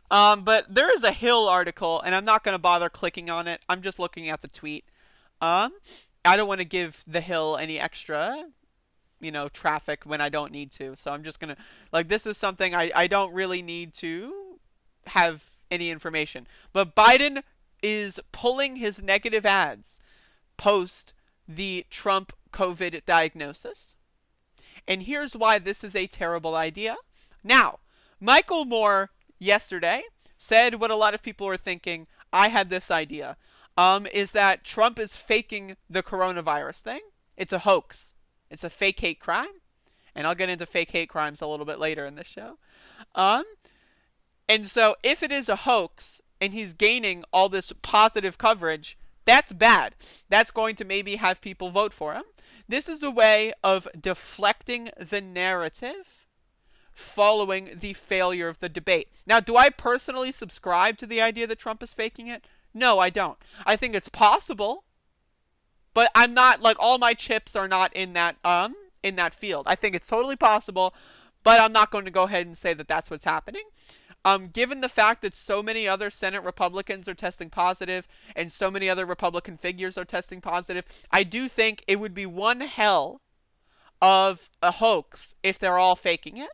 But there is a Hill article, and I'm not going to bother clicking on it. I'm just looking at the tweet. Um, I don't want to give the Hill any extra, traffic when I don't need to. So I'm just going to, like, this is something I don't really need to have any information. But Biden is pulling his negative ads post the Trump COVID diagnosis. And here's why this is a terrible idea. Now, Michael Moore yesterday said what a lot of people are thinking. I had this idea. Is that Trump is faking the coronavirus thing. It's a hoax. It's a fake hate crime. And I'll get into fake hate crimes a little bit later in this show. Um, and so if it is a hoax and he's gaining all this positive coverage, that's bad. That's going to maybe have people vote for him. This is a way of deflecting the narrative following the failure of the debate. Now, do I personally subscribe to the idea that Trump is faking it? No, I don't. I think it's possible, but I'm not like all my chips are not in that field. I think it's totally possible, but I'm not going to go ahead and say that that's what's happening. Given the fact that so many other Senate Republicans are testing positive and so many other Republican figures are testing positive, I do think it would be one hell of a hoax if they're all faking it.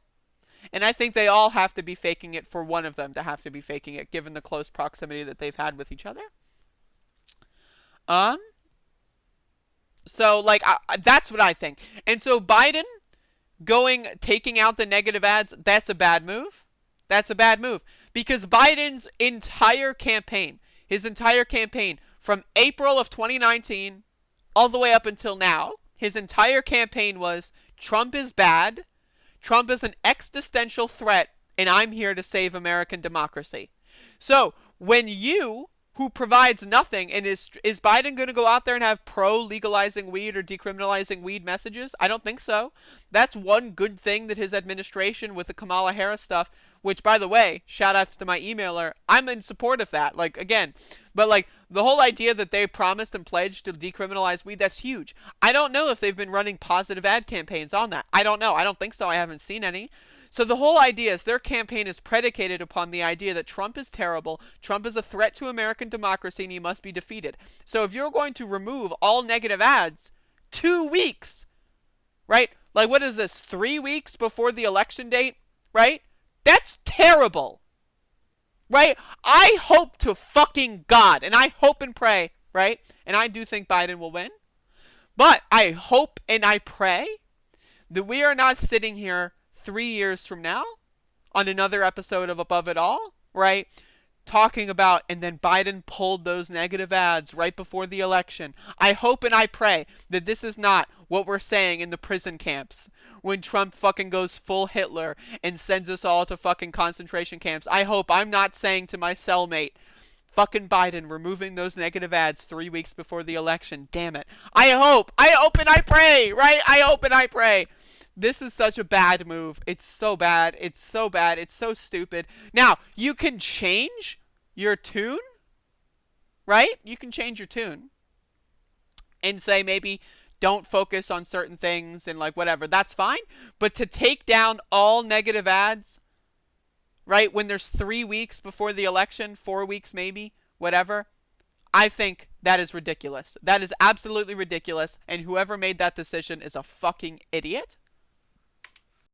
And I think they all have to be faking it for one of them to have to be faking it, given the close proximity that they've had with each other. Um, so like that's what I think. And so Biden taking out the negative ads, that's a bad move. That's a bad move because Biden's his entire campaign from April of 2019 all the way up until now, his entire campaign was Trump is bad. Trump is an existential threat, and I'm here to save American democracy. So when who provides nothing, and is Biden going to go out there and have pro-legalizing weed or decriminalizing weed messages? I don't think so. That's one good thing that his administration with the Kamala Harris stuff, which, by the way, shout outs to my emailer, I'm in support of that. Like, again, but like the whole idea that they promised and pledged to decriminalize weed, that's huge. I don't know if they've been running positive ad campaigns on that. I don't know. I don't think so. I haven't seen any. So the whole idea is their campaign is predicated upon the idea that Trump is terrible, Trump is a threat to American democracy, and he must be defeated. So if you're going to remove all negative ads 2 weeks, right? Like what is this, 3 weeks before the election date, right? That's terrible, right? I hope to fucking God, and I hope and pray, right? And I do think Biden will win. But I hope and I pray that we are not sitting here 3 years from now on another episode of Above It All, right? Talking about, and then Biden pulled those negative ads right before the election. I hope and I pray that this is not what we're saying in the prison camps when Trump fucking goes full Hitler and sends us all to fucking concentration camps. I hope I'm not saying to my cellmate, fucking Biden removing those negative ads 3 weeks before the election. Damn it. I hope and I pray, right? I hope and I pray. This is such a bad move. It's so bad. It's so bad. It's so stupid. Now, you can change your tune, right? You can change your tune and say maybe don't focus on certain things and like whatever. That's fine. But to take down all negative ads, right, when there's 3 weeks before the election, 4 weeks maybe, whatever, I think that is ridiculous. That is absolutely ridiculous. And whoever made that decision is a fucking idiot.